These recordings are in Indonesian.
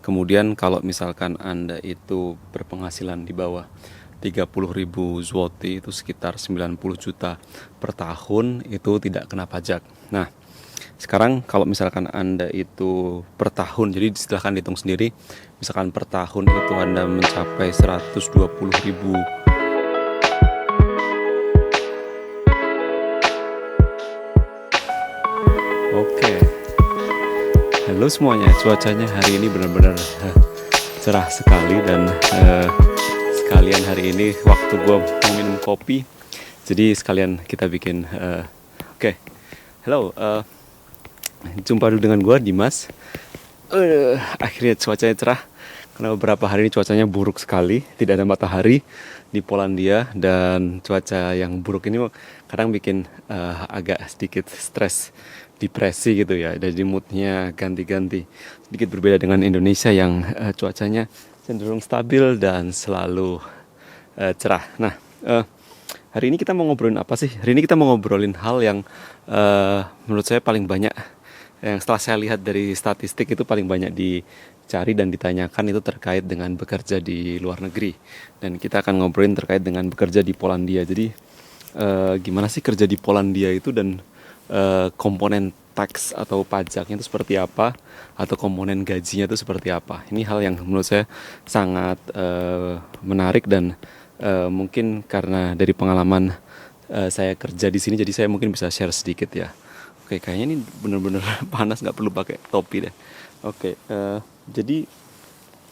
Kemudian kalau misalkan Anda itu berpenghasilan di bawah 30.000 zloty, itu sekitar 90 juta per tahun, itu tidak kena pajak. Nah, sekarang kalau misalkan Anda itu per tahun, jadi silahkan hitung sendiri, misalkan per tahun itu Anda mencapai 120.000. Oke, halo semuanya, cuacanya hari ini benar-benar cerah sekali dan sekalian hari ini waktu gue mau minum kopi, jadi sekalian kita bikin oke. Halo, jumpa dulu dengan gue Dimas. Akhirnya cuacanya cerah karena beberapa hari ini cuacanya buruk sekali, tidak ada matahari di Polandia, dan cuaca yang buruk ini kadang bikin agak sedikit stres, depresi gitu ya. Jadi moodnya ganti-ganti, sedikit berbeda dengan Indonesia yang cuacanya cenderung stabil dan selalu cerah. Nah, hari ini kita mau ngobrolin apa sih? Hari ini kita mau ngobrolin hal yang menurut saya paling banyak, yang setelah saya lihat dari statistik itu paling banyak dicari dan ditanyakan, itu terkait dengan bekerja di luar negeri. Dan kita akan ngobrolin terkait dengan bekerja di Polandia. Jadi gimana sih kerja di Polandia itu, dan komponen tax atau pajaknya itu seperti apa, atau komponen gajinya itu seperti apa. Ini hal yang menurut saya sangat menarik, dan mungkin karena dari pengalaman saya kerja di sini, jadi saya mungkin bisa share sedikit ya. Oke, kayaknya ini bener-bener panas, nggak perlu pakai topi deh. Oke, jadi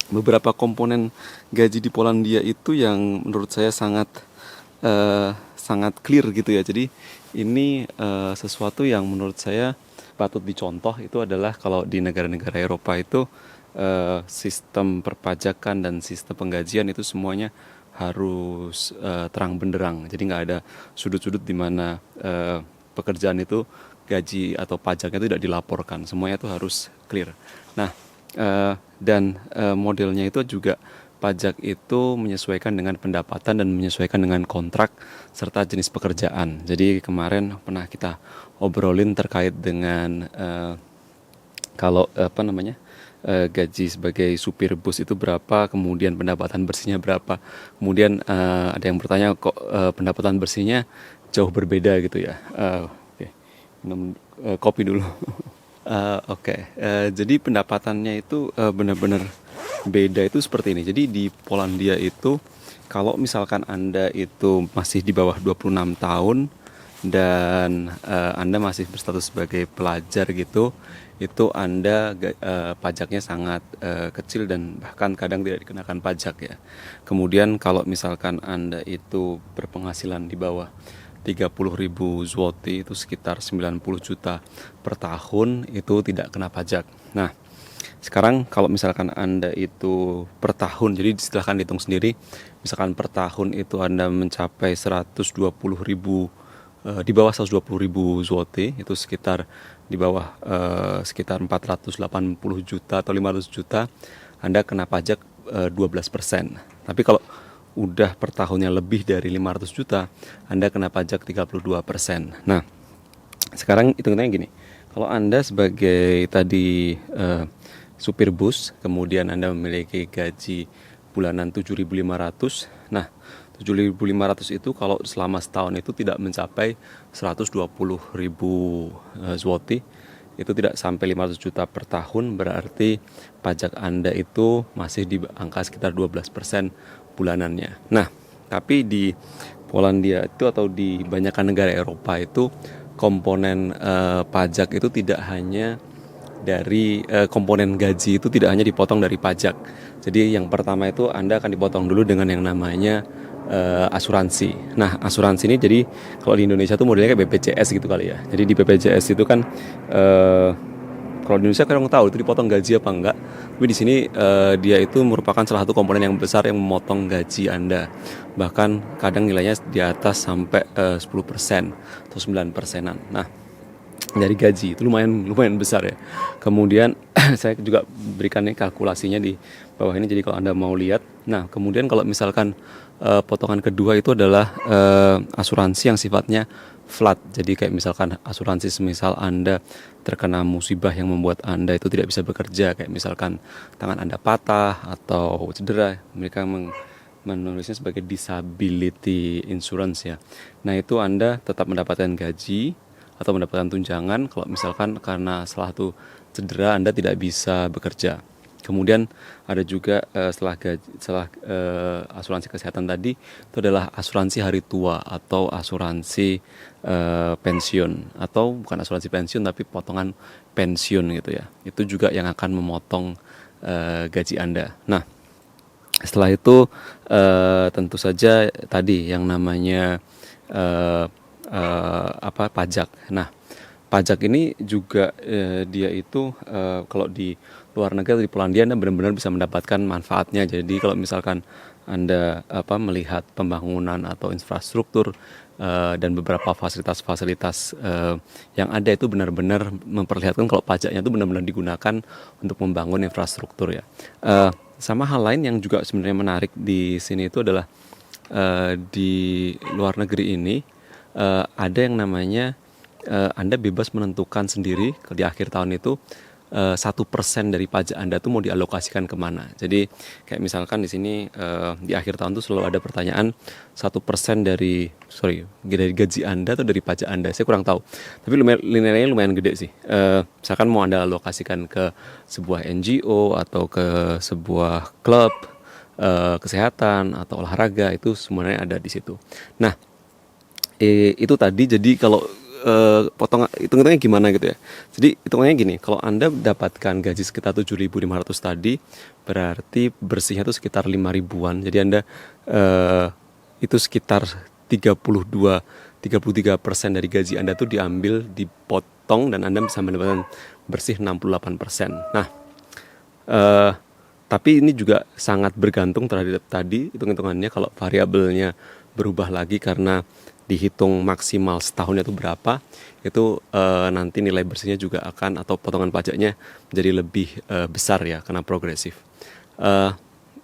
beberapa komponen gaji di Polandia itu yang menurut saya sangat clear gitu ya. Jadi ini sesuatu yang menurut saya patut dicontoh. Itu adalah kalau di negara-negara Eropa itu sistem perpajakan dan sistem penggajian itu semuanya harus terang benderang. Jadi nggak ada sudut-sudut di mana pekerjaan itu gaji atau pajaknya itu tidak dilaporkan. Semuanya itu harus clear. Nah, dan modelnya itu juga pajak itu menyesuaikan dengan pendapatan dan menyesuaikan dengan kontrak serta jenis pekerjaan. Jadi kemarin pernah kita obrolin terkait dengan kalau gaji sebagai supir bus itu berapa, kemudian pendapatan bersihnya berapa. Kemudian ada yang bertanya kok pendapatan bersihnya jauh berbeda gitu ya. Oke, minum kopi dulu. Jadi pendapatannya itu benar-benar beda, itu seperti ini. Jadi di Polandia itu kalau misalkan Anda itu masih di bawah 26 tahun dan Anda masih berstatus sebagai pelajar gitu, itu Anda pajaknya sangat kecil dan bahkan kadang tidak dikenakan pajak ya. Kemudian kalau misalkan Anda itu berpenghasilan di bawah 30.000 zloty, itu sekitar 90 juta per tahun, itu tidak kena pajak. Nah, sekarang kalau misalkan Anda itu per tahun, jadi silahkan hitung sendiri, misalkan per tahun itu Anda mencapai 120.000, di bawah 120.000 zloty, itu sekitar di bawah sekitar 480 juta atau 500 juta, Anda kena pajak 12%. Tapi kalau udah per tahunnya lebih dari 500 juta, Anda kena pajak 32%. Nah, sekarang hitung-hitungnya gini. Kalau Anda sebagai tadi supir bus, kemudian Anda memiliki gaji bulanan 7.500. Nah, 7.500 itu kalau selama setahun itu tidak mencapai 120.000 zloty, itu tidak sampai 500 juta per tahun, berarti pajak Anda itu masih di angka sekitar 12% bulanannya. Nah, tapi di Polandia itu atau di banyakkan negara Eropa itu komponen pajak itu tidak hanya dari komponen gaji itu tidak hanya dipotong dari pajak. Jadi yang pertama itu Anda akan dipotong dulu dengan yang namanya asuransi. Nah, asuransi ini jadi kalau di Indonesia tuh modelnya kayak BPJS gitu kali ya. Jadi di BPJS itu kan kalau di Indonesia kadang tahu itu dipotong gaji apa enggak. Tapi di sini dia itu merupakan salah satu komponen yang besar yang memotong gaji Anda. Bahkan kadang nilainya di atas sampai 10% atau 9%-an. Nah, dari gaji itu lumayan besar ya. Kemudian saya juga berikan kalkulasinya di bawah ini, jadi kalau Anda mau lihat. Nah, kemudian kalau misalkan potongan kedua itu adalah asuransi yang sifatnya flood. Jadi kayak misalkan asuransi semisal Anda terkena musibah yang membuat Anda itu tidak bisa bekerja, kayak misalkan tangan Anda patah atau cedera, mereka menulisnya sebagai disability insurance ya. Nah itu Anda tetap mendapatkan gaji atau mendapatkan tunjangan kalau misalkan karena salah satu cedera Anda tidak bisa bekerja. Kemudian ada juga setelah asuransi kesehatan tadi itu adalah asuransi hari tua atau asuransi pensiun, atau bukan asuransi pensiun tapi potongan pensiun gitu ya. Itu juga yang akan memotong gaji Anda. Nah, setelah itu tentu saja tadi yang namanya pajak. Nah, pajak ini juga dia itu kalau di luar negeri atau di Polandia Anda benar-benar bisa mendapatkan manfaatnya. Jadi kalau misalkan Anda melihat pembangunan atau infrastruktur dan beberapa fasilitas-fasilitas yang ada itu benar-benar memperlihatkan kalau pajaknya itu benar-benar digunakan untuk membangun infrastruktur ya. Sama hal lain yang juga sebenarnya menarik di sini itu adalah di luar negeri ini ada yang namanya Anda bebas menentukan sendiri di akhir tahun itu 1% dari pajak Anda tuh mau dialokasikan kemana. Jadi kayak misalkan di sini di akhir tahun tuh selalu ada pertanyaan 1% dari gaji Anda atau dari pajak Anda. Saya kurang tahu. Tapi nilainya lumayan gede sih. Misalkan mau Anda alokasikan ke sebuah NGO atau ke sebuah klub kesehatan atau olahraga, itu sebenarnya ada di situ. Nah, itu tadi. Jadi kalau hitung-hitungnya gimana gitu ya. Jadi hitungannya gini, kalau Anda dapatkan gaji sekitar 7.500 tadi, berarti bersihnya itu sekitar 5.000-an. Jadi Anda itu sekitar 33% dari gaji Anda tuh diambil, dipotong, dan Anda bisa mendapatkan bersih 68%. Nah, tapi ini juga sangat bergantung terhadap tadi hitung-hitungannya. Kalau variabelnya berubah lagi karena dihitung maksimal setahunnya itu berapa, itu nanti nilai bersihnya juga akan, atau potongan pajaknya menjadi lebih besar ya, karena progresif.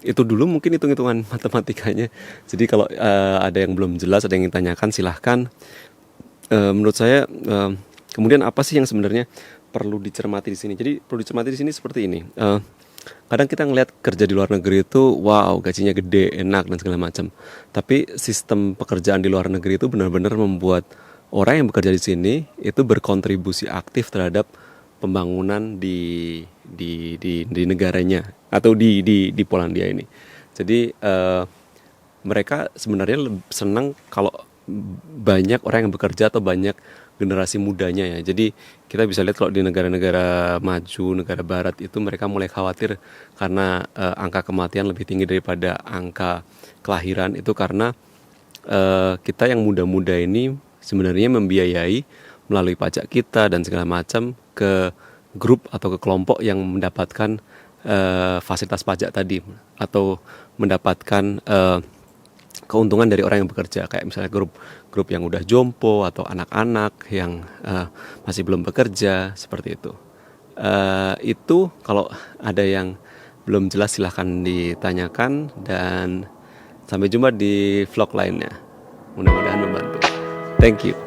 Itu dulu mungkin hitung-hitungan matematikanya. Jadi kalau ada yang belum jelas, ada yang ingin tanyakan, silahkan. Menurut saya kemudian apa sih yang sebenarnya perlu dicermati di sini? Jadi perlu dicermati di sini seperti ini. Kadang kita ngelihat kerja di luar negeri itu, wow, gajinya gede, enak, dan segala macam. Tapi sistem pekerjaan di luar negeri itu benar-benar membuat orang yang bekerja di sini itu berkontribusi aktif terhadap pembangunan di negaranya atau di Polandia ini. Jadi mereka sebenarnya senang kalau banyak orang yang bekerja atau banyak generasi mudanya ya. Jadi kita bisa lihat kalau di negara-negara maju, negara barat itu mereka mulai khawatir karena angka kematian lebih tinggi daripada angka kelahiran. Itu karena kita yang muda-muda ini sebenarnya membiayai melalui pajak kita dan segala macam ke grup atau ke kelompok yang mendapatkan fasilitas pajak tadi, atau mendapatkan keuntungan dari orang yang bekerja, kayak misalnya grup yang udah jompo atau anak-anak yang masih belum bekerja, seperti itu. Itu kalau ada yang belum jelas silahkan ditanyakan, dan sampai jumpa di vlog lainnya. Mudah-mudahan membantu. Thank you.